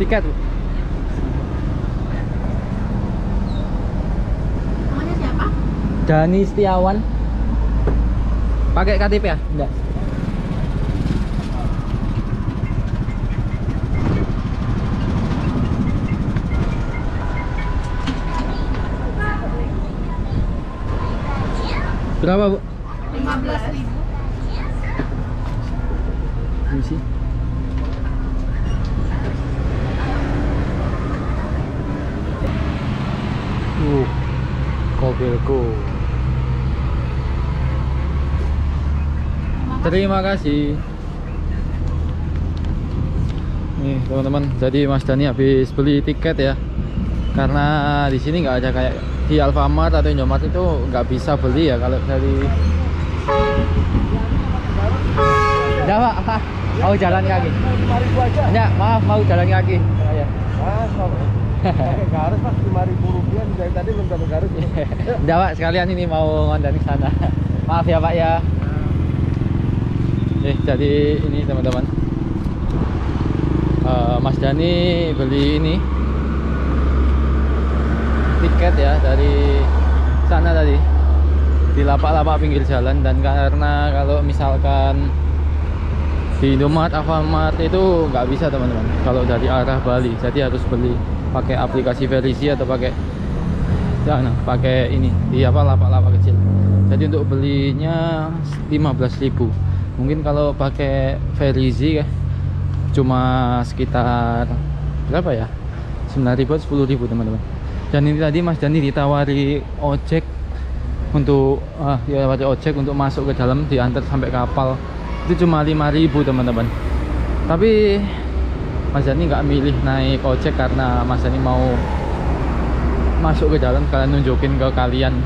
tiket, Bu. Namanya siapa? Dani Setiawan. Pakai KTP ya? Enggak. Berapa, Bu? 15.000. Ini sih. Mobilku. Terima kasih. Nih teman-teman, jadi Mas Dani habis beli tiket ya. Karena di sini nggak ada kayak di Alfamart atau Indomaret itu nggak bisa beli ya kalau dari. Enggak, Pak. Mau jalan kaki. Enggak, maaf mau jalan kaki. Ya. Garus Pak, Rp5.000 dari tadi belum dapat garus. Enggak, Pak, sekalian ini mau ngondan ke sana. Maaf ya, Pak ya. Jadi ini teman-teman. Mas Dani beli ini tiket ya dari sana tadi di lapak-lapak pinggir jalan, dan karena kalau misalkan di Indomaret, Alfamart itu nggak bisa teman-teman kalau dari arah Bali, jadi harus beli pakai aplikasi Verisy atau pakai pakai ini di lapak-lapak kecil. Jadi untuk belinya 15.000. Mungkin kalau pakai Verisy ya cuma sekitar berapa ya, 9.000 atau 10.000 teman-teman. Dan ini tadi Mas Dani ditawari ojek untuk ojek untuk masuk ke dalam, diantar sampai kapal itu cuma 5.000 teman-teman. Tapi Mas Dani nggak milih naik ojek karena Mas Dani mau masuk ke dalam, kalian nunjukin ke kalian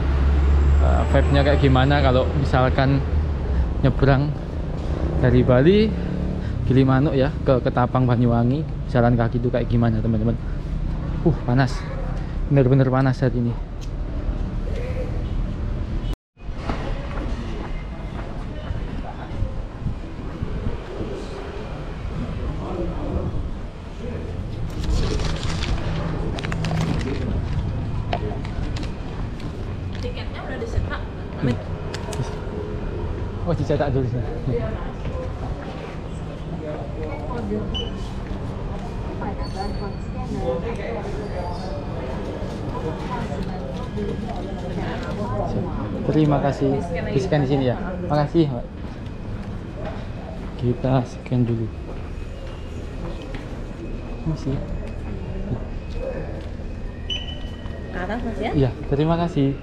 vibe-nya kayak gimana kalau misalkan nyebrang dari Bali Gilimanuk ya ke Ketapang Banyuwangi, jalan kaki itu kayak gimana teman-teman. Panas, bener-bener panas saat ini. Tiketnya udah dicetak. Oh, dicetak dulu sih. Terima kasih. Di-scan di sini ya. Makasih, Pak. Kita scan dulu. Masih. Ke atas Mas ya? Iya, terima kasih.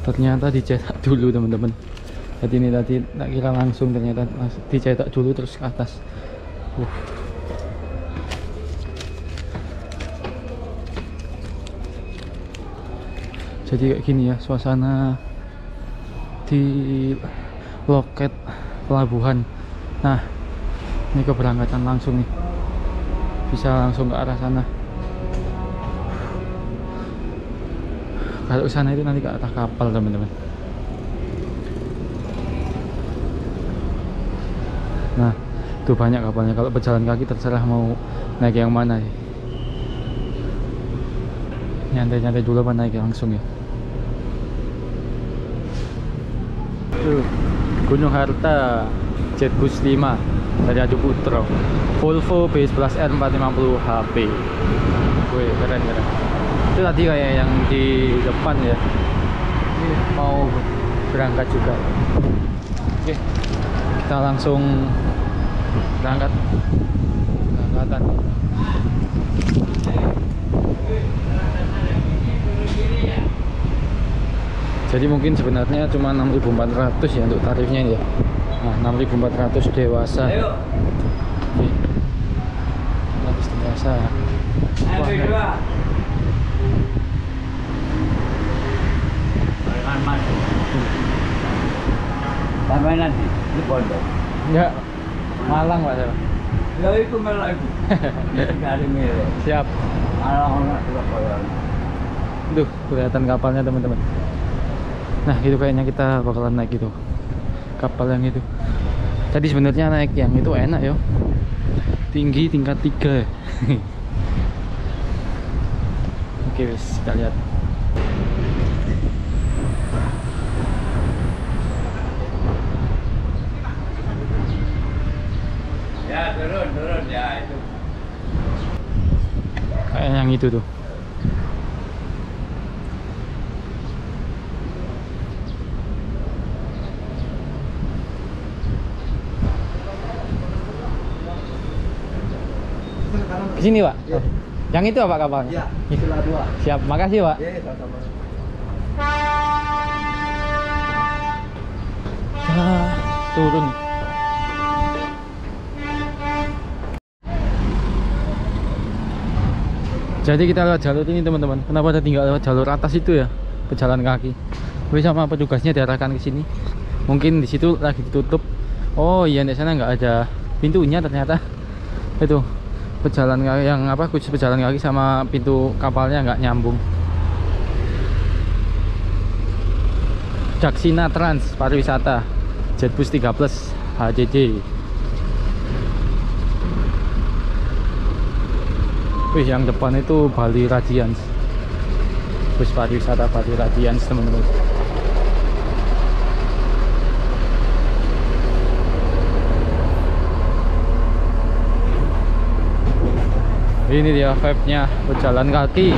Ternyata dicetak dulu teman-teman. Jadi ini tadi tak kira langsung, ternyata dicetak dulu terus ke atas. Jadi kayak gini ya suasana di loket pelabuhan. Nah, ini keberangkatan langsung nih, bisa langsung ke arah sana. Kalau ke sana itu nanti ke atas kapal teman-teman. Nah, tuh banyak kapalnya. Kalau berjalan kaki terserah mau naik yang mana ya. Nyantai-nyantai dulu apa naik langsung ya. Tuh, Gunung Harta Jetbus 5 dari Adu Putro, Volvo B11R 450 HP. Wih, keren. Itu tadi kayak yang di depan ya, ini mau berangkat juga. Oke, kita langsung berangkat. Berangkatan. Jadi mungkin sebenarnya cuma 6.400 ya untuk tarifnya ini ya. Nah, 6.400 dewasa. Oke. Habis dewasa. Wah, Sampai nanti di pondok. enggak, Malang Pak saya. Ya itu melak itu. Dari Milo. Siap. Anak-anak sudah koyor. Duh, kelihatan kapalnya teman-teman. Nah itu kayaknya kita bakalan naik gitu kapal yang itu. Tadi sebenarnya naik yang itu enak ya, tinggi tingkat 3 ya. Oke wes, kita lihat. Ya turun ya itu. Kayak yang itu tuh. Ke sini, Pak? Iya. Yang itu apa kapalnya? Iya, sila 2. Siap, makasih, Pak. Iya, sama-sama. Turun. Jadi kita lewat jalur ini teman-teman. Kenapa ada tinggal lewat jalur atas itu ya? Pejalan kaki. Tapi sama petugasnya diarahkan ke sini. Mungkin di situ lagi ditutup. Oh iya, di sana nggak ada pintunya ternyata. Itu pejalan kaki yang apa? Khusus pejalan kaki sama pintu kapalnya nggak nyambung. Jaksina Trans Pariwisata Jetbus 3 Plus HJJ. Wih, yang depan itu Bali Radiance, bus pariwisata Bali Radiance teman-teman. Ini dia vibe-nya berjalan kaki.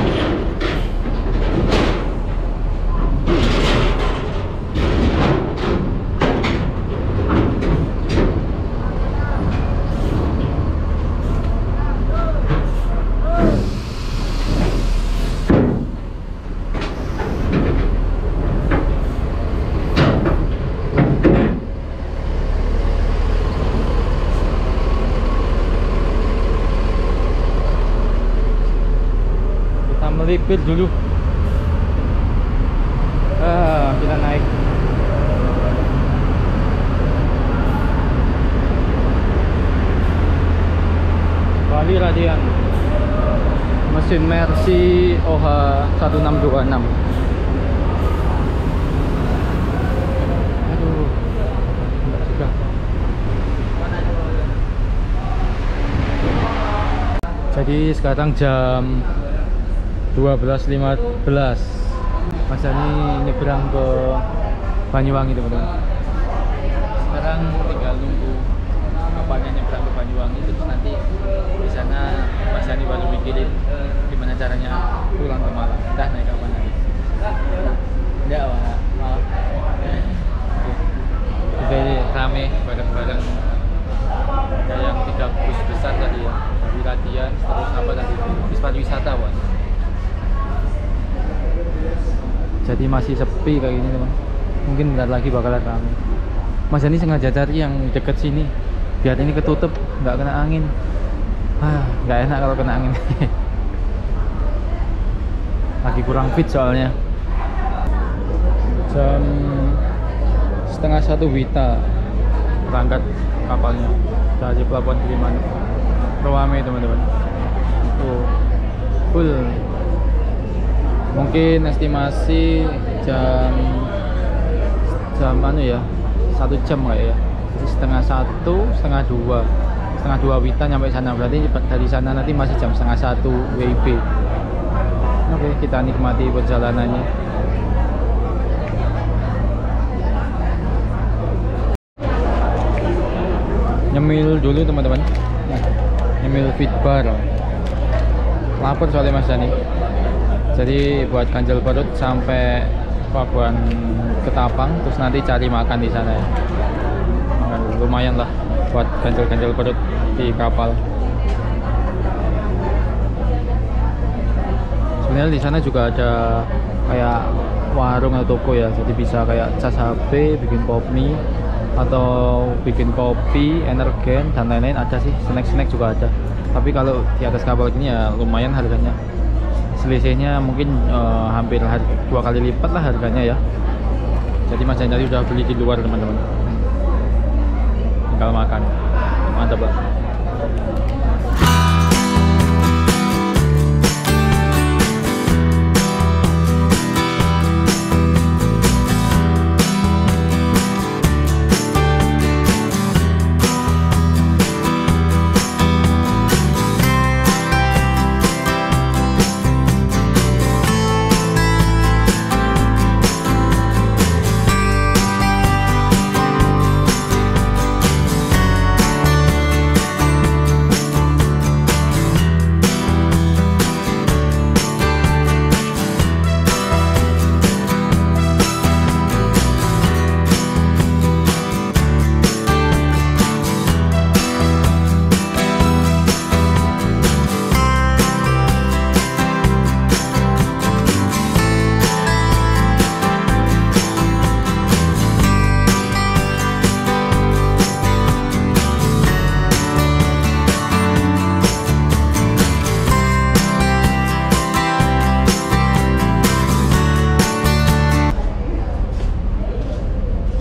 Melipir dulu. Kita naik. Bali Radian. Mesin Mercy OH 1626. Aduh. Enggak juga. Jadi sekarang jam 12.15. Mas Dani nyebrang ke Banyuwangi teman-teman. Sekarang tinggal nunggu kapalnya nyebrang ke Banyuwangi, terus nanti di sana Mas Dani baru mikirin gimana caranya pulang ke Malang. Entah naik kapan nanti. Enggak, maaf. Oke, ini rame bareng-bareng. Ada yang 3 bus besar tadi ya, dari Radian, terus apa tadi? Bus pariwisata, Wan. Jadi masih sepi kayak gini teman. Mungkin bentar lagi bakalan ramai. Mas ini sengaja cari yang deket sini biar ini ketutup, nggak kena angin. Nggak enak kalau kena angin. Lagi kurang fit soalnya. Jam 12:30 Wita berangkat kapalnya dari Pelabuhan Gilimanuk. Ramai teman-teman. Tuh full. Mungkin estimasi jam mana ya, 1 jam kayak ya. Jadi setengah dua Wita nyampe sana. Berarti dari sana nanti masih jam 12:30 WIB. Oke, kita nikmati perjalanannya. Nyemil dulu teman-teman. Nyemil fit bar. Lapar soalnya Mas Dani. Jadi buat ganjel perut sampai Pelabuhan Ketapang, terus nanti cari makan di sana ya. Lumayan lah buat ganjel-ganjel perut di kapal. Sebenarnya di sana juga ada kayak warung atau toko ya, jadi bisa kayak cas HP, bikin kopi atau bikin kopi, energen dan lain-lain ada sih. Snack-snack juga ada. Tapi kalau di atas kapal ini ya lumayan harganya. Selisihnya mungkin hampir 2 kali lipat lah harganya ya. Jadi Mas Dani udah beli di luar teman-teman, tinggal makan. Mantap lah.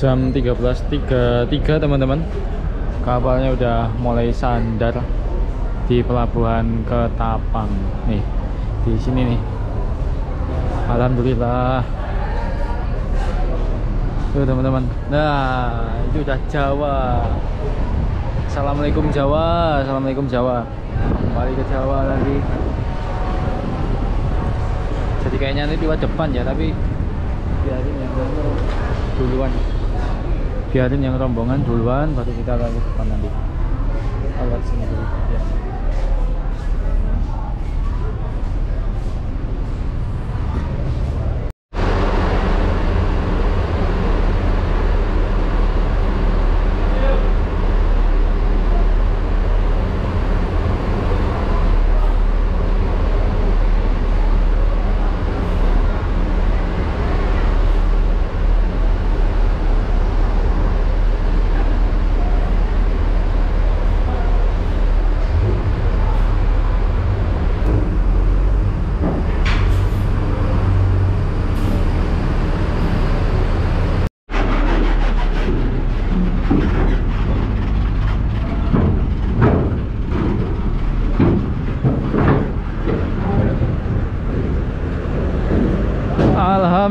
Jam 13.33 teman-teman. Kapalnya udah mulai sandar di pelabuhan Ketapang. Nih, di sini nih. Alhamdulillah. Tuh teman-teman. Nah, itu udah Jawa. Assalamualaikum Jawa. Assalamualaikum Jawa. Kembali ke Jawa lagi. Jadi kayaknya nanti lewat depan ya, tapi biarin yang duluan. Biarin yang rombongan duluan, baru kita lagi ke depan nanti. Lewat sini dulu ya.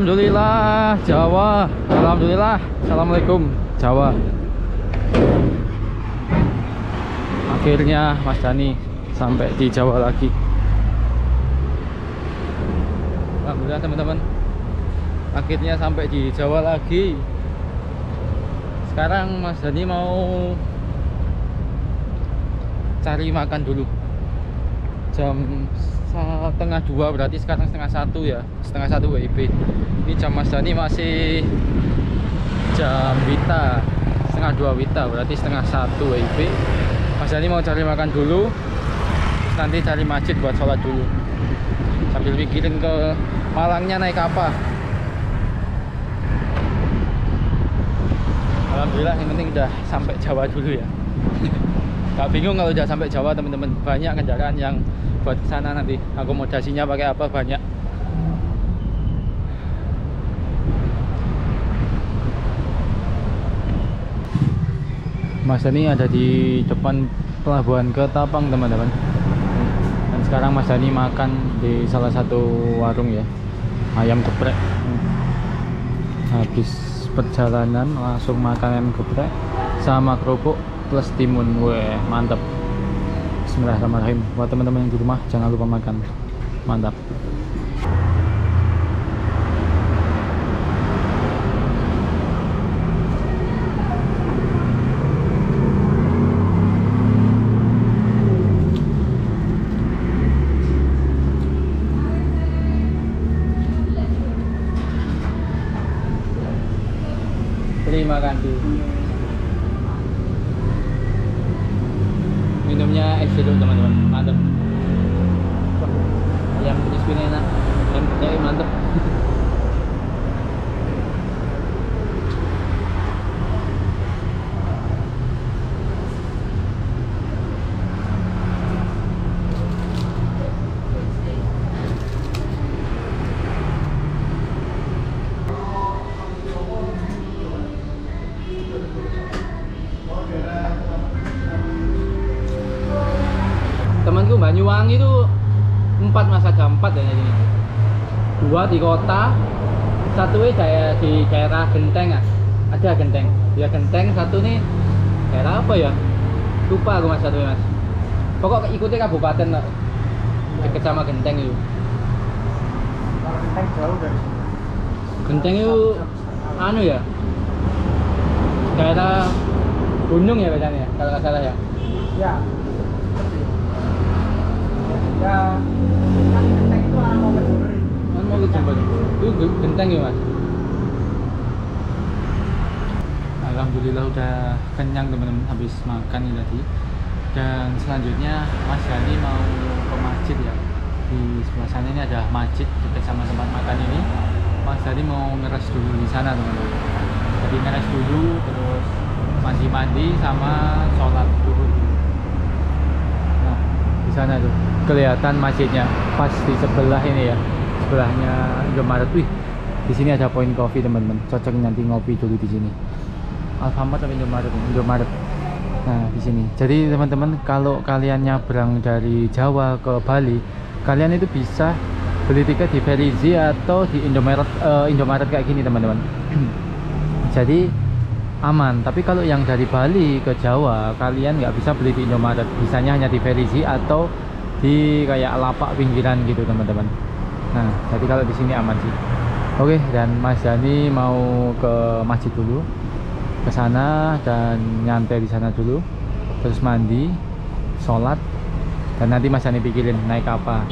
Alhamdulillah Jawa. Alhamdulillah. Assalamualaikum Jawa. Akhirnya Mas Dani sampai di Jawa lagi. Alhamdulillah teman-teman. Akhirnya sampai di Jawa lagi. Sekarang Mas Dani mau cari makan dulu. Jam setengah 2, berarti sekarang setengah 1 ya, setengah 1 WIB. Ini jam Mas Dani masih jam Wita, setengah 2 Wita, berarti setengah 1 WIB. Mas Dani mau cari makan dulu, nanti cari masjid buat sholat dulu, sambil mikirin ke Malangnya naik apa. Alhamdulillah yang penting udah sampai Jawa dulu ya. Gak bingung kalau udah sampai Jawa teman-teman, banyak kendaraan yang buat sana nanti, akomodasinya pakai apa banyak. Mas Dani ada di depan pelabuhan Ketapang teman-teman. Dan sekarang Mas Dani makan di salah satu warung ya, ayam geprek. Habis perjalanan langsung makan ayam geprek sama kerupuk plus timun. Weh, mantap. Bismillahirrahmanirrahim. Buat teman-teman yang di rumah jangan lupa makan. Mantap. Terima kasih. Minumnya es dulu teman-teman, mantap. Ayam crispy enak, ayam penyai mantap. Temanku Banyuwangi itu 4 mas, ada 4 ya ini. 2 di kota, 1 di daerah Genteng ya. Ada Genteng, ya Genteng, 1 nih daerah apa ya? Lupa aku mas, 1 mas. Pokok ikutnya kabupaten lah, deket sama Genteng itu. Genteng jauh dari sini. Genteng itu anu ya, daerah gunung ya bedanya, kalau nggak salah ya. Ya. Ya, kan Genteng itu orang mau ke Jember. Kan mau ke Jember. Itu Genteng ya mas. Alhamdulillah udah kenyang teman-teman, habis makan ini tadi. Dan selanjutnya Mas Dani mau ke masjid ya. Di sebelah sana ini ada masjid dekat sama tempat makan ini. Mas Dani mau ngeres dulu di sana teman-teman. Jadi ngeres dulu, terus mandi-mandi sama sholat dulu. Nah, di sana tuh kelihatan masjidnya pas di sebelah ini ya, sebelahnya Indomaret. Wih, di sini ada Point Coffee teman-teman, cocok nanti ngopi dulu di sini. Alfamart atau Indomaret? Indomaret. Nah, di sini. Jadi teman-teman, kalau kalian nyabrang dari Jawa ke Bali, kalian itu bisa beli tiket di Ferizi atau di Indomaret kayak gini teman-teman. Jadi aman. Tapi kalau yang dari Bali ke Jawa, kalian nggak bisa beli di Indomaret, bisanya hanya di Ferizi atau di kayak lapak pinggiran gitu teman-teman. Nah, jadi kalau di sini aman sih. Oke, dan Mas Dani mau ke masjid dulu, ke sana dan nyantai di sana dulu, terus mandi, sholat, dan nanti Mas Dani pikirin naik apa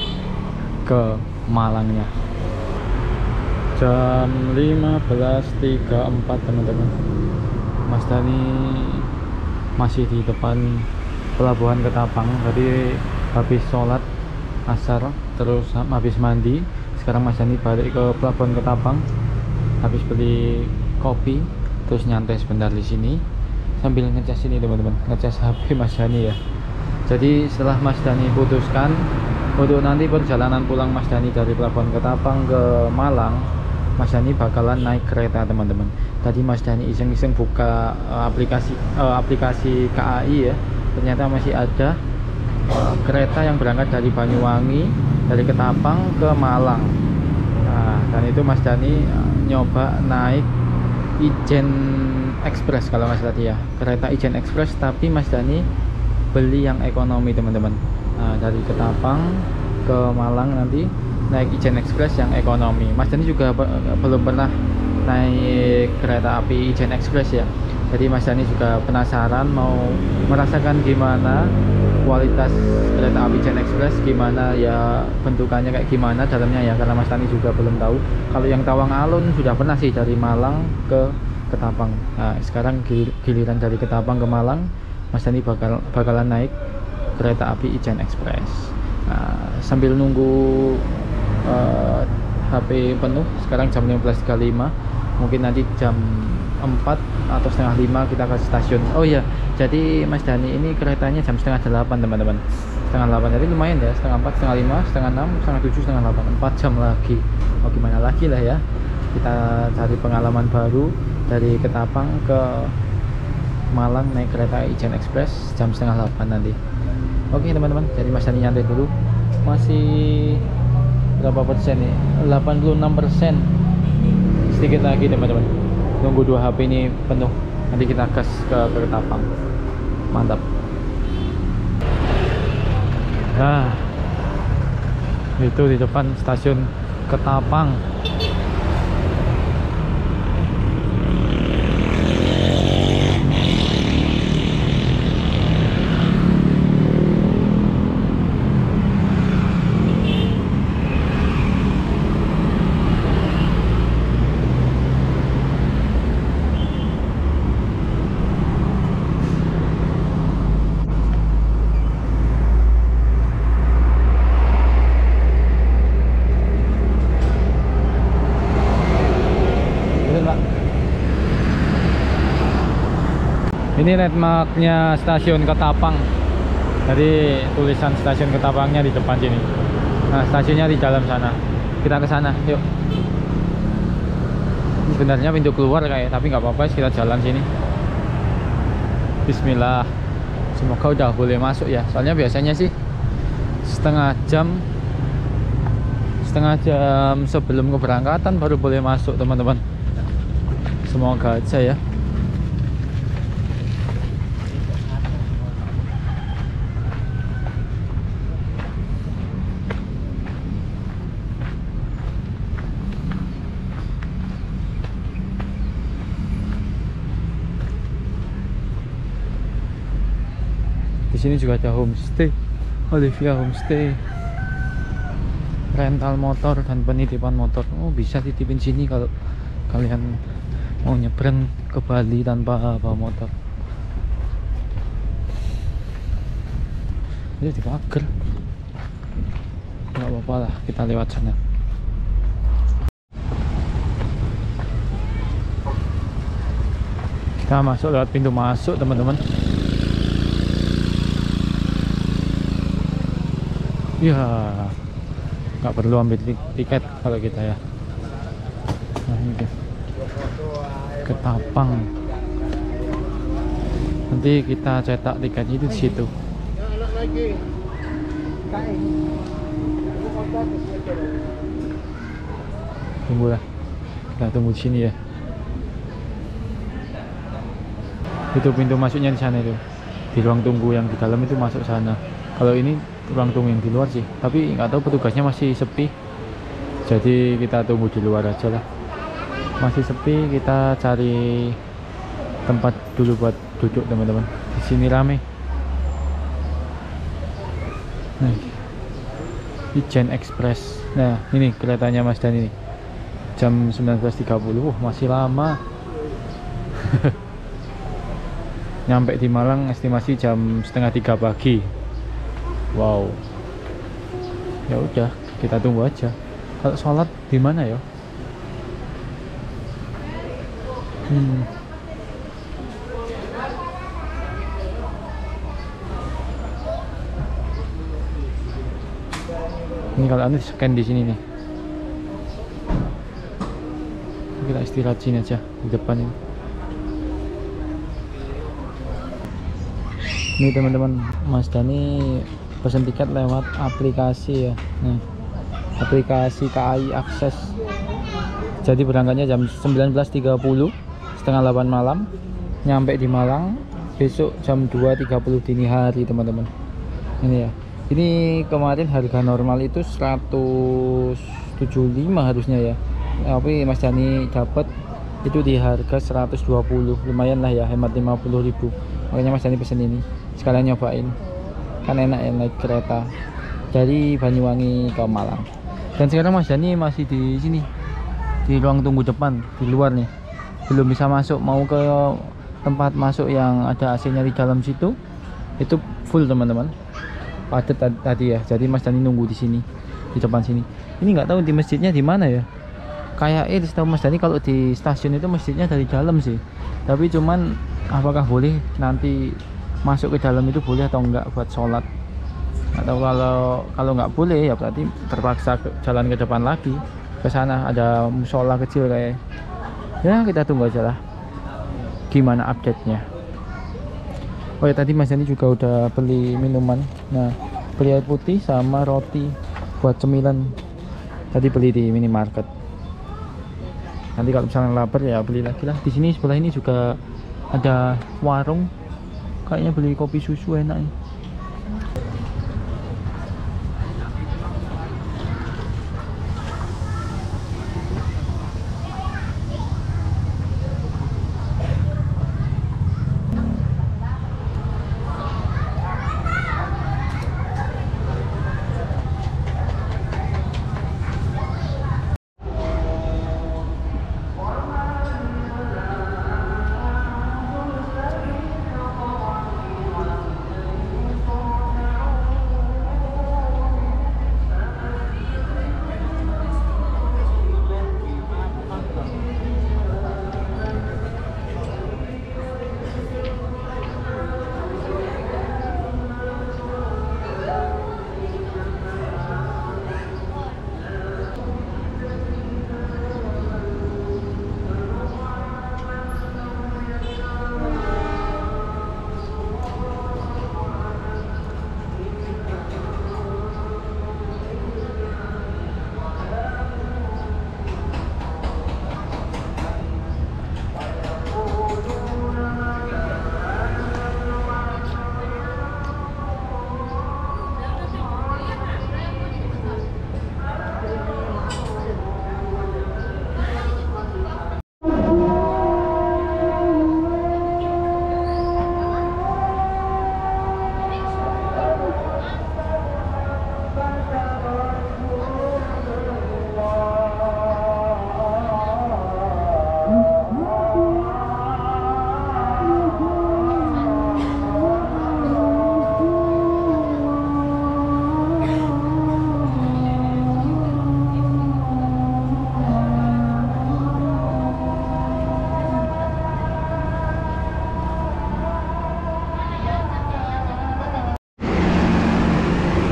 ke Malangnya. Jam 15.34 teman-teman. Mas Dani masih di depan pelabuhan Ketapang. Tadi habis sholat asar, terus habis mandi. Sekarang Mas Dani balik ke pelabuhan Ketapang, habis beli kopi, terus nyantai sebentar di sini sambil ngecas ini teman-teman, ngecas HP Mas Dani ya. Jadi setelah Mas Dani putuskan untuk nanti perjalanan pulang Mas Dani dari pelabuhan Ketapang ke Malang, Mas Dani bakalan naik kereta teman-teman. Tadi Mas Dani iseng-iseng buka aplikasi KAI ya, ternyata masih ada kereta yang berangkat dari Banyuwangi, dari Ketapang ke Malang. Nah, dan itu Mas Dani nyoba naik Ijen Express kalau nggak salah ya, kereta Ijen Express, tapi Mas Dani beli yang ekonomi teman-teman. Nah, dari Ketapang ke Malang nanti naik Ijen Express yang ekonomi. Mas Dani juga belum pernah naik kereta api Ijen Express ya. Jadi Mas Dani juga penasaran mau merasakan gimana kualitas kereta api Ijen Express, gimana ya bentukannya kayak gimana dalamnya ya, karena Mas Dani juga belum tahu. Kalau yang Tawang Alun sudah pernah sih dari Malang ke Ketapang. Nah, sekarang giliran dari Ketapang ke Malang, Mas Dani bakalan naik kereta api Ijen Express. Nah, sambil nunggu HP penuh, sekarang jam 15.35, mungkin nanti jam 4 atau setengah 5 kita ke stasiun. Oh iya, jadi Mas Dani ini keretanya jam setengah 8 teman-teman, setengah 8, jadi lumayan ya, setengah 4, setengah 5, setengah 6, setengah 7, setengah 8, 4 jam lagi. Oh gimana lagi lah ya, kita cari pengalaman baru dari Ketapang ke Malang naik kereta Ijen Express jam setengah 8 nanti. Oke teman-teman, jadi Mas Dani nyantai dulu, masih berapa persen nih? 86%, sedikit lagi teman-teman, nunggu 2 HP ini penuh, nanti kita gas ke Ketapang. Mantap. Nah, itu di depan stasiun Ketapang. Ini landmarknya stasiun Ketapang. Jadi tulisan stasiun Ketapangnya di depan sini. Nah, stasiunnya di dalam sana. Kita ke sana, yuk. Ini sebenarnya pintu keluar kayak, tapi nggak apa-apa, kita jalan sini. Bismillah. Semoga udah boleh masuk ya. Soalnya biasanya sih setengah jam sebelum keberangkatan baru boleh masuk teman-teman. Semoga aja ya. Di sini juga ada homestay, Olivia Homestay, rental motor dan penitipan motor. Oh, bisa titipin sini kalau kalian mau nyebrang ke Bali tanpa bawa motor. Ini di pagar, nggak apa-apa lah, kita lewat sana. Kita masuk lewat pintu masuk teman-teman. Ya, nggak perlu ambil tiket kalau kita ya. Nah, ini Ketapang. Nanti kita cetak tiketnya itu di situ. Tunggulah, kita tunggu di sini ya. Itu pintu masuknya di sana itu, di ruang tunggu yang di dalam itu masuk sana. Kalau ini ruang tunggu yang di luar sih, tapi nggak tahu petugasnya masih sepi. Jadi kita tunggu di luar aja lah. Masih sepi, kita cari tempat dulu buat duduk teman-teman. Di sini rame. Nah, di Gen Express. Nah, ini keretanya Mas Dan ini. Jam 19.30. Masih lama. Nyampe di Malang estimasi jam setengah 3 pagi. Wow. Ya udah, kita tunggu aja. Kalau sholat di mana ya? Ini kalau anda scan di sini nih. Kita istirahat sini aja di depan ini. Ini teman-teman, Mas Dani pesan tiket lewat aplikasi ya. Nah, aplikasi KAI Akses. Jadi berangkatnya jam 19.30, setengah 8 malam, nyampe di Malang besok jam 2.30 dini hari teman-teman. Ini ya. Ini kemarin harga normal itu 175 harusnya ya. Tapi Mas Dani dapat itu di harga 120. Lumayan lah ya, hemat 50.000. Makanya Mas Dani pesen ini. Sekalian nyobain. Kan enak ya naik kereta dari Banyuwangi ke Malang. Dan sekarang Mas Dani masih di sini, di ruang tunggu depan, di luar nih. Belum bisa masuk, mau ke tempat masuk yang ada AC-nya di dalam situ. Itu full teman-teman. Padat tadi ya. Jadi Mas Dani nunggu di sini, di depan sini. Ini nggak tahu di masjidnya di mana ya. Kayaknya setahu Mas Dani kalau di stasiun itu masjidnya dari dalam sih. Tapi cuman apakah boleh nanti masuk ke dalam itu boleh atau enggak buat sholat? Atau kalau nggak boleh ya berarti terpaksa jalan ke depan lagi ke sana, ada musola kecil kayak. Ya kita tunggu aja lah gimana update-nya. Oh ya, tadi Mas Dani juga udah beli minuman. Nah, beli air putih sama roti buat cemilan. Tadi beli di minimarket. Nanti kalau misalnya lapar ya beli lagi lah. Di sini sebelah ini juga ada warung. Kayaknya beli kopi susu enak nih.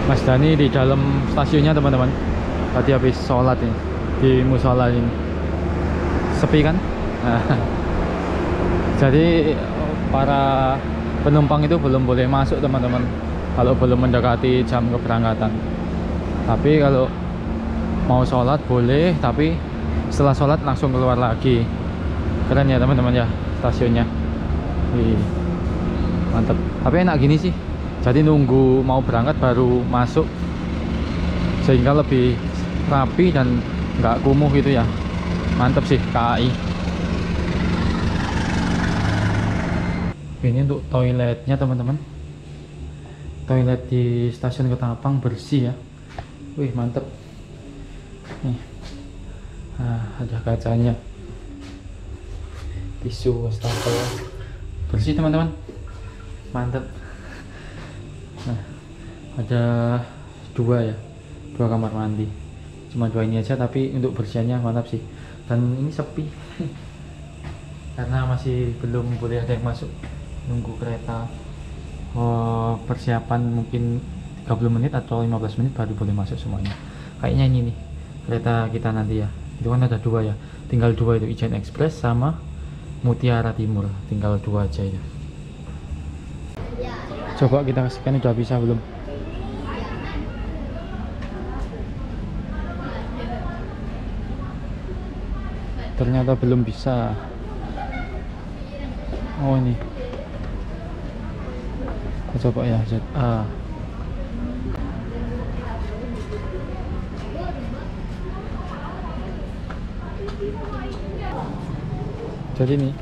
Mas Dani di dalam stasiunnya teman-teman. Tadi habis sholat nih di musola ini. Sepi kan? Jadi para penumpang itu belum boleh masuk teman-teman kalau belum mendekati jam keberangkatan. Tapi kalau mau sholat boleh, tapi setelah sholat langsung keluar lagi. Keren ya teman-teman ya stasiunnya. Wih, mantep. Tapi enak gini sih, jadi nunggu mau berangkat baru masuk, sehingga lebih rapi dan nggak kumuh gitu ya. Mantep sih KAI. Ini untuk toiletnya teman-teman. Toilet di stasiun Ketapang bersih ya. Wih, mantep. Nih, ada kacanya. Tisu, wastafel, bersih teman-teman. Mantep. Nah, ada dua ya, dua kamar mandi. Cuma dua ini aja, tapi untuk bersihnya mantap sih. Dan ini sepi karena masih belum boleh ada yang masuk. Nunggu kereta persiapan mungkin 30 menit atau 15 menit baru boleh masuk semuanya. Kayaknya ini nih kereta kita nanti ya. Itu kan ada dua ya, tinggal dua itu, Ijen Express sama Mutiara Timur. Tinggal dua aja ya. Coba kita scan udah bisa belum? Ternyata belum bisa. Oh ini. Kita coba ya, ZA. Jadi nih,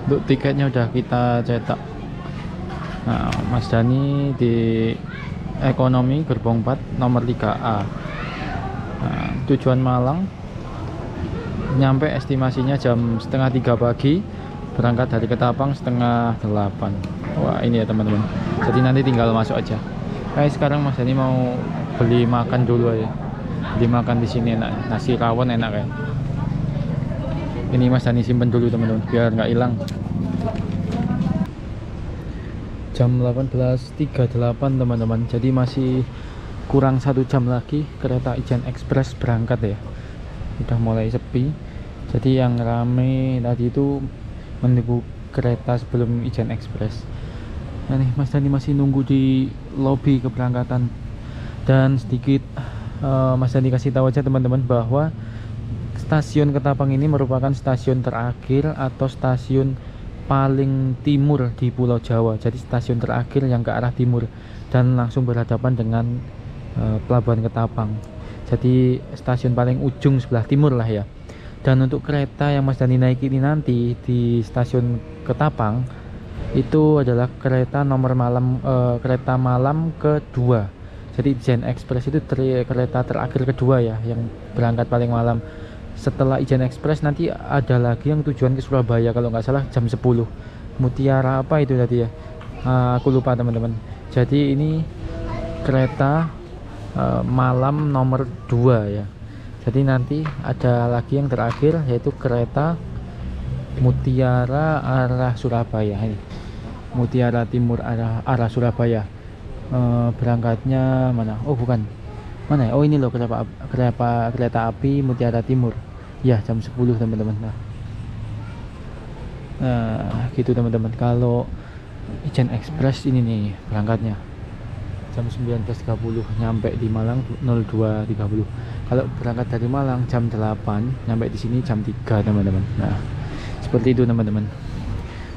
untuk tiketnya udah kita cetak. Nah, Mas Dani di ekonomi gerbong 4 nomor 3A. Nah, tujuan Malang, nyampe estimasinya jam setengah 3 pagi, berangkat dari Ketapang setengah 8. Wah, ini ya teman-teman. Jadi nanti tinggal masuk aja. Kayak sekarang Mas Dani mau beli makan dulu ya. Beli makan di sini enak, nasi rawon enak ya. Ini Mas Dani simpen dulu teman-teman biar nggak hilang. Jam 18.38 teman-teman. Jadi masih kurang 1 jam lagi kereta Ijen Express berangkat ya. Udah mulai sepi. Jadi yang rame tadi itu menunggu kereta sebelum Ijen Express. Nah nih Mas Dani masih nunggu di lobi keberangkatan. Dan sedikit Mas Dani kasih tahu aja teman-teman bahwa stasiun Ketapang ini merupakan stasiun terakhir atau stasiun paling timur di Pulau Jawa. Jadi stasiun terakhir yang ke arah timur dan langsung berhadapan dengan Pelabuhan Ketapang. Jadi stasiun paling ujung sebelah timur lah ya. Dan untuk kereta yang Mas Dani naik ini nanti di stasiun Ketapang itu adalah kereta nomor malam, kereta malam kedua. Jadi Ijen Express itu kereta terakhir kedua ya, yang berangkat paling malam. Setelah Ijen Express nanti ada lagi yang tujuan ke Surabaya kalau nggak salah jam 10. Mutiara apa itu tadi ya, aku lupa teman-teman. Jadi ini kereta malam nomor 2 ya. Jadi nanti ada lagi yang terakhir yaitu kereta Mutiara arah Surabaya. Ini Mutiara Timur arah Surabaya. Berangkatnya mana? Oh bukan, mana ya? Oh ini loh kereta api Mutiara Timur ya, jam 10 teman-teman. Nah gitu teman-teman. Kalau Ijen Express ini nih berangkatnya jam 19.30, nyampe di Malang 02.30. Kalau berangkat dari Malang jam 8, nyampe di sini jam 3 teman-teman. Nah seperti itu teman-teman.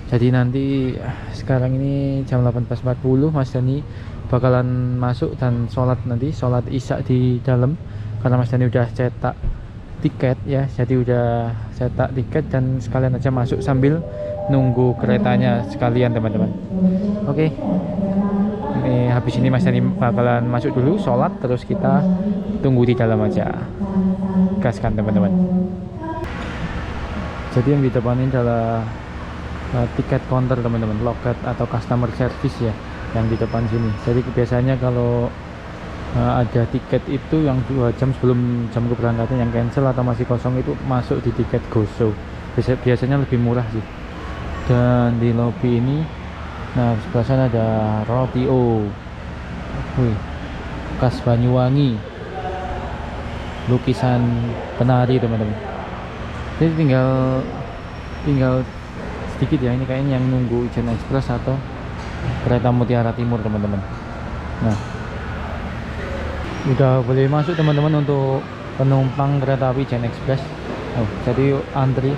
Jadi nanti sekarang ini jam 18.40 Mas Dani bakalan masuk dan sholat nanti, sholat isya di dalam karena Mas Dani udah cetak tiket ya. Jadi udah cetak tiket dan sekalian aja masuk sambil nunggu keretanya sekalian teman-teman. Oke, ini habis ini Mas Dani bakalan masuk dulu sholat, terus kita tunggu di dalam aja. Gaskan teman-teman. Jadi yang di depan ini adalah tiket counter teman-teman, loket atau customer service ya, yang di depan sini. Jadi biasanya kalau ada tiket itu yang 2 jam sebelum jam keberangkatan yang cancel atau masih kosong itu masuk di tiket GoShow. Biasanya lebih murah sih. Dan di lobby ini, nah sebelah sana ada Rotio, wih, khas Banyuwangi, lukisan penari teman-teman. Jadi tinggal sedikit ya. Ini kayaknya yang nunggu Ijen Express atau kereta Mutiara Timur teman-teman. Nah, udah boleh masuk teman-teman untuk penumpang kereta api Ijen Express. Oh, jadi antri.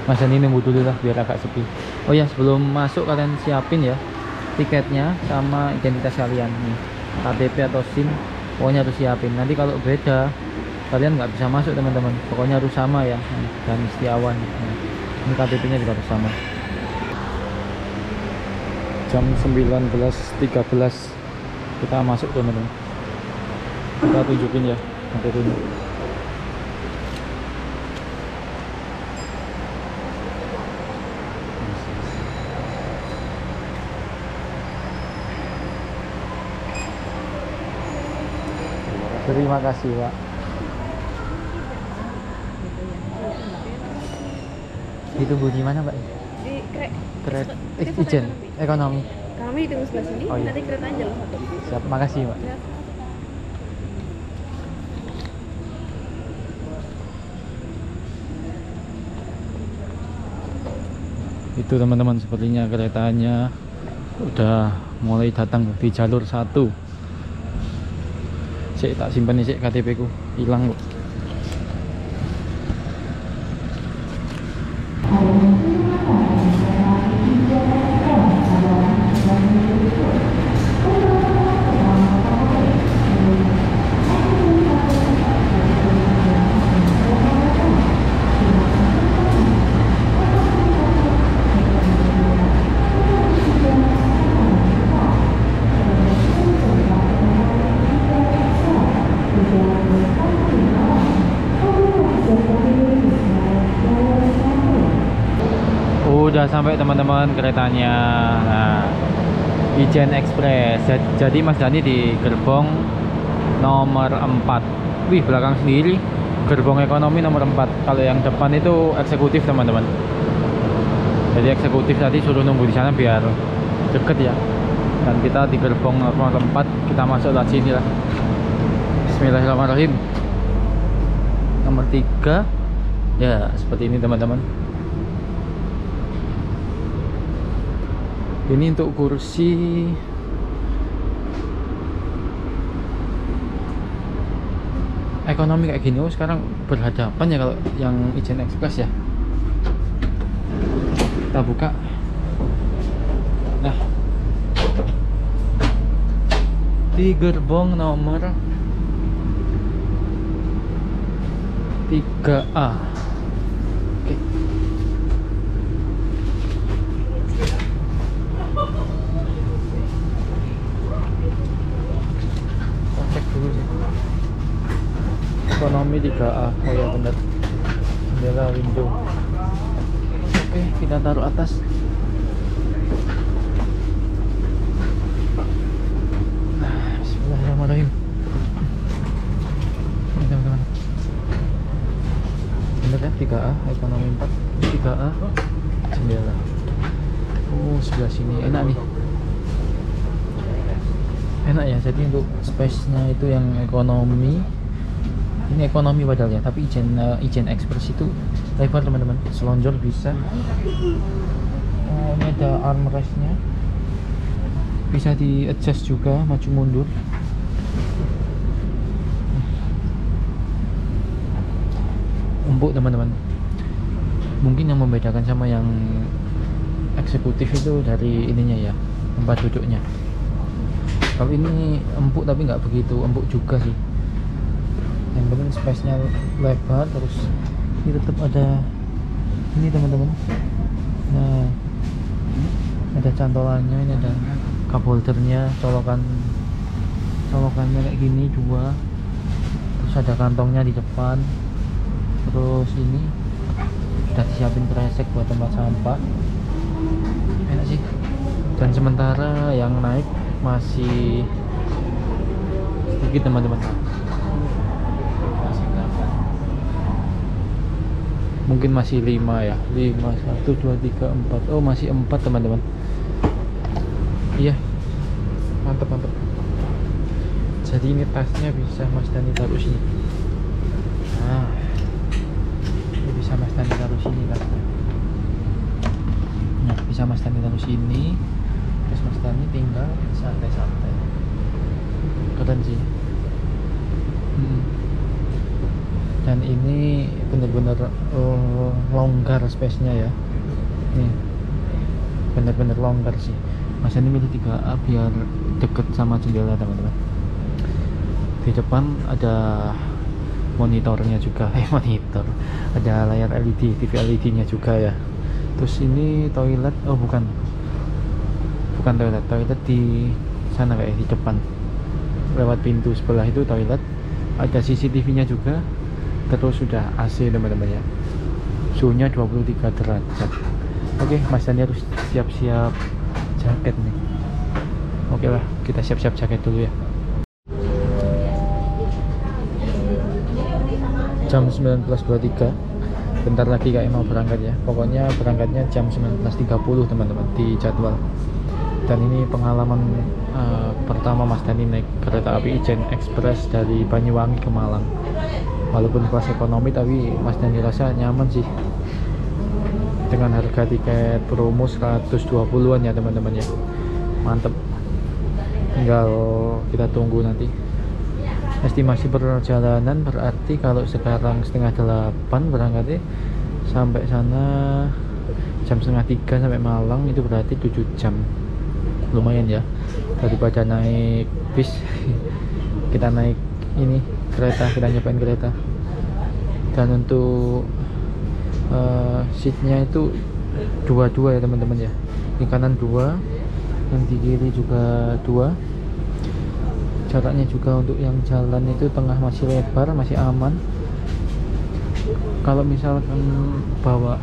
Mas Dani nunggu dulu lah biar agak sepi. Oh ya, sebelum masuk kalian siapin ya tiketnya sama identitas kalian nih, KTP atau SIM. Pokoknya harus siapin. Nanti kalau beda kalian nggak bisa masuk teman-teman. Pokoknya harus sama ya. Dan Setiawan. Ini KTP-nya juga harus sama. Jam 19.13 kita masuk teman-teman. Kita tunjukin ya KTP-nya. Terima kasih Pak. Ditunggu di mana Mbak? Di Kereta Ijen ekonomi. Kami ditunggu sebelah sini. Oh, iya. Nanti keretanya jalan satu. Siap, makasih Mbak. Ya. Itu teman-teman, sepertinya keretanya udah mulai datang di jalur 1. Saya tak simpan nih KTP ku, hilang kok. Udah sampai teman-teman keretanya. Nah, Ijen Express. Jadi Mas Dani di gerbong nomor 4. Wih, belakang sendiri gerbong ekonomi nomor 4. Kalau yang depan itu eksekutif teman-teman. Jadi eksekutif tadi suruh nunggu di sana biar deket ya. Dan kita di gerbong nomor 4, kita masuk lewat sini lah. Bismillahirrahmanirrahim. Nomor 3. Ya, seperti ini teman-teman. Ini untuk kursi ekonomi kayak gini. Oh, sekarang berhadapan ya kalau yang Ijen Express ya. Kita buka. Nah, di gerbong nomor 3A. Oke. Cek dulu sih. Ekonomi 3A. Oh ya benar. Jendela window. Oke, kita taruh atas. Nah, bismillahirrahmanirrahim. Ini teman-teman. Bener ya, 3A, ekonomi 4. 3A, jendela. Oh, sebelah sini enak nih. Enak ya, jadi untuk space-nya itu yang ekonomi. Ini ekonomi padahal ya, tapi Ijen Express itu lebar teman-teman, selonjor bisa. Oh, ini ada armrest-nya, bisa di adjust juga, maju mundur. Empuk teman-teman. Mungkin yang membedakan sama yang eksekutif itu dari ininya ya, tempat duduknya. Kalau ini empuk tapi nggak begitu empuk juga sih. Yang penting space-nya lebar, terus ini tetap ada ini teman-teman. Nah, ada cantolannya, ini ada cup holdernya, colokannya kayak gini dua. Terus ada kantongnya di depan. Terus ini udah disiapin kresek buat tempat sampah. Enak sih. Dan sementara yang naik masih sedikit teman-teman. Mungkin masih 5 ya, 5, 1, 2, 3, 4. Oh, masih 4 teman-teman. Iya, mantap. Jadi ini tasnya bisa Mas Dani taruh sini. Nah, ini bisa Mas Dani taruh sini tasnya. Nah, bisa Mas Dani taruh sini, terus Mas Dani tinggal santai-santai. Keren sih. Dan ini bener-bener longgar space-nya ya. Nih, bener-bener longgar sih. Mas Dani milih 3A biar deket sama jendela teman-teman. Di depan ada monitornya juga, monitor, ada layar LED, TV LED nya juga ya. Terus ini toilet, oh bukan toilet di sana kayak di depan, lewat pintu sebelah itu toilet, ada CCTV nya juga. Terus sudah AC teman-teman ya, suhunya 23 derajat. Oke, Mas Dani harus siap-siap jaket nih. Oke lah, kita siap-siap jaket dulu ya. Jam 19.23, bentar lagi kayak mau berangkat ya. Pokoknya berangkatnya jam 19.30 teman-teman di jadwal. Dan ini pengalaman pertama Mas Dani naik kereta api Ijen Express dari Banyuwangi ke Malang. Walaupun kelas ekonomi, tapi Mas Dani rasa nyaman sih dengan harga tiket promo 120-an ya teman-teman ya. Mantep. Tinggal kita tunggu nanti. Estimasi perjalanan berarti kalau sekarang 7:30 berangkatnya, sampai sana jam 2:30 sampai Malang, itu berarti 7 jam. Lumayan ya, daripada naik bis. Kita naik ini kereta, kita nyobain kereta. Dan untuk seatnya itu dua-dua ya teman-teman ya. Di kanan 2, yang di kiri juga 2. Jaraknya juga untuk yang jalan itu tengah masih lebar, masih aman. Kalau misalkan bawa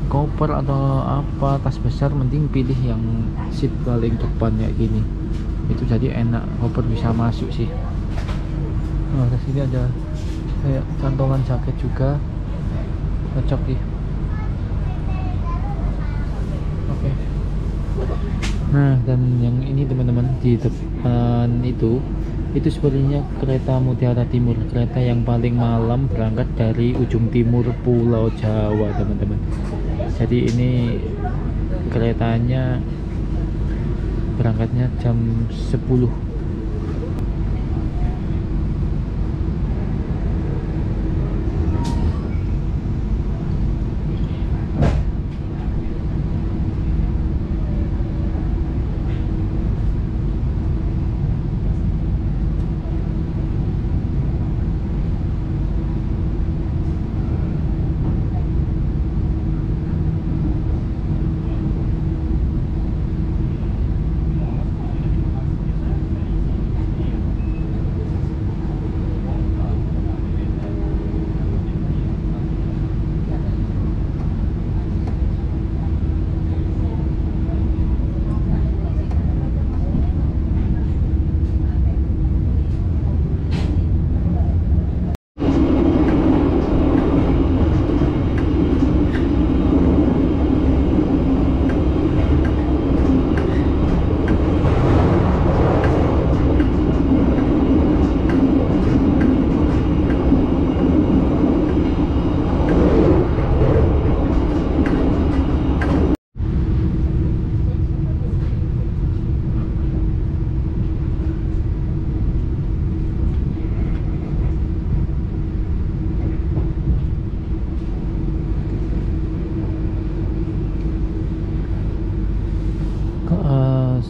koper atau apa, tas besar, mending pilih yang seat paling depan kayak gini. Itu jadi enak, koper bisa masuk sih. Nah, di sini ada kayak cantongan jaket juga, cocok sih. Oke. Nah, dan yang ini teman-teman di depan itu sebenarnya kereta Mutiara Timur, kereta yang paling malam berangkat dari ujung timur Pulau Jawa teman-teman. Jadi ini keretanya berangkatnya jam 10.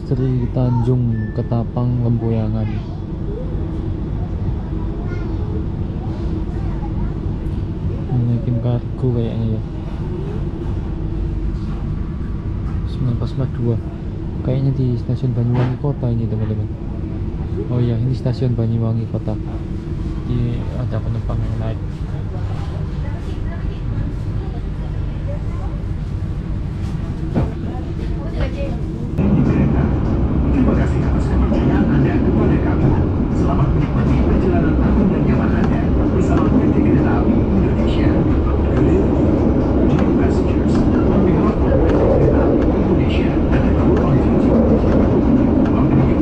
Sri Tanjung Ketapang Lempuyangan. Naikin kargo kayaknya ya. 1942. Kayaknya di stasiun Banyuwangi Kota ini teman-teman. Oh iya, ini stasiun Banyuwangi Kota. Ini ada penumpang yang naik. Terima kasih atas kepercayaan Anda kepada kami. Selamat menikmati perjalanan aman dan nyaman Anda bersama PT Kereta Api Indonesia. Good evening, dear passengers. On behalf of PT Kereta Api Indonesia and the crew on duty, we welcome you.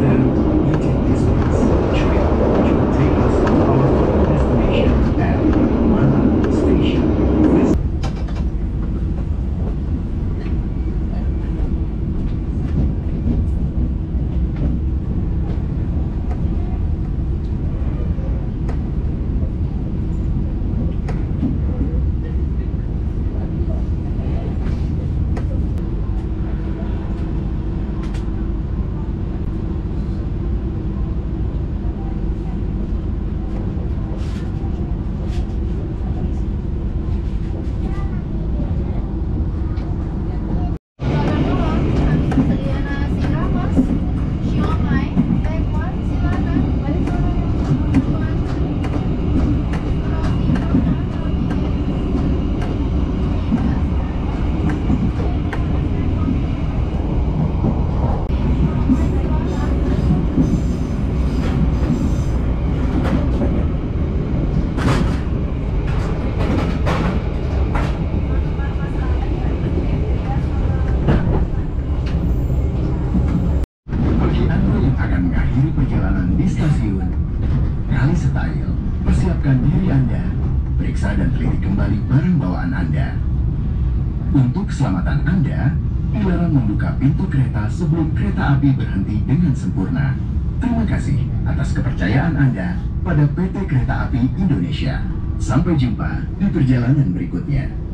Then we take this bus train, which will take us to our final destination at melirik kembali barang bawaan Anda. Untuk keselamatan Anda, dilarang membuka pintu kereta sebelum kereta api berhenti dengan sempurna. Terima kasih atas kepercayaan Anda pada PT Kereta Api Indonesia. Sampai jumpa di perjalanan berikutnya.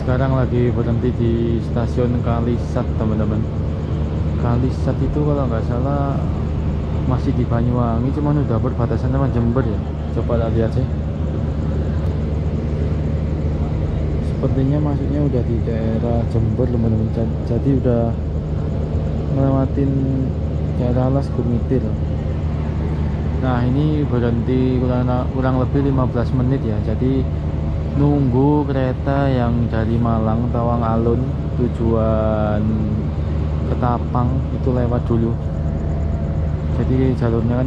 Sekarang lagi berhenti di stasiun Kalisat, teman-teman. Kalisat itu kalau nggak salah masih di Banyuwangi, cuman udah berbatasan sama Jember ya. Coba lihat sih. Sepertinya masuknya udah di daerah Jember, teman-teman. Jadi udah melewatin daerah Alas Gumitir. Nah, ini berhenti kurang lebih 15 menit ya. Jadi nunggu kereta yang dari Malang Tawang Alun tujuan Ketapang itu lewat dulu. Jadi jalurnya kan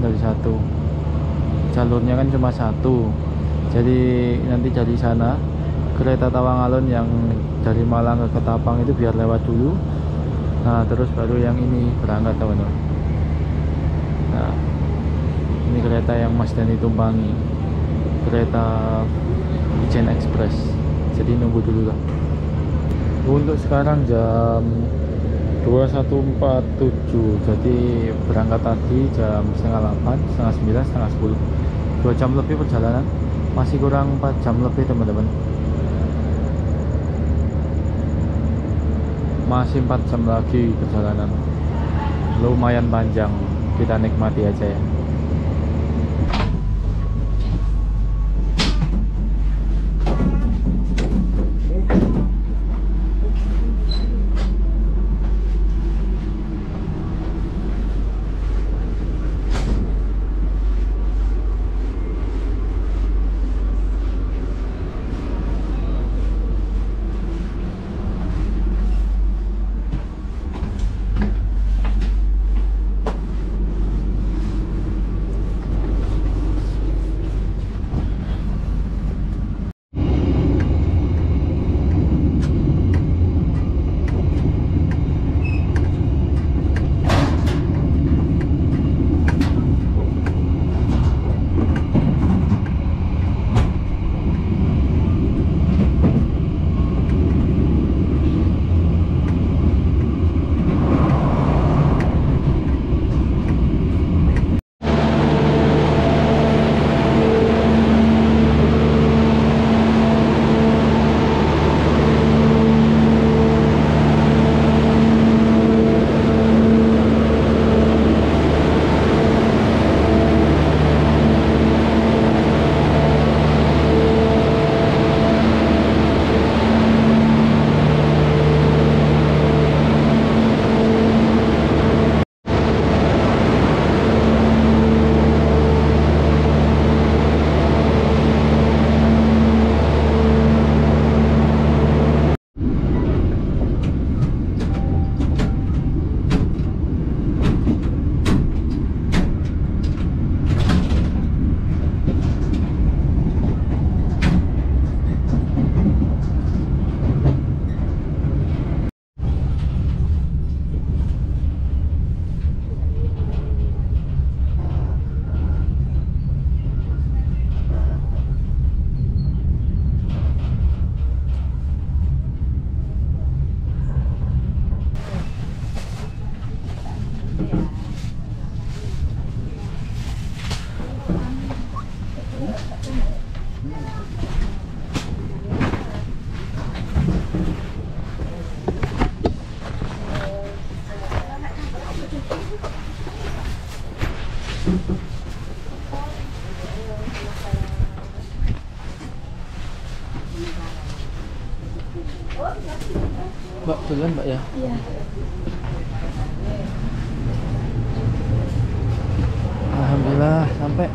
cuma satu. Jadi nanti dari sana kereta Tawang Alun yang dari Malang ke Ketapang itu biar lewat dulu. Nah, terus baru yang ini berangkat, teman-teman. Nah, ini kereta yang Mas Dani tumpangi, kereta Ijen Express. Jadi nunggu dulu lah. Untuk sekarang jam 21.47. Jadi berangkat tadi jam setengah 8, setengah 9, setengah 10. 2 jam lebih perjalanan. Masih kurang 4 jam lebih, teman-teman. Masih 4 jam lagi perjalanan. Lumayan panjang. Kita nikmati aja ya. duluan Mbak ya. Iya. Alhamdulillah sampai.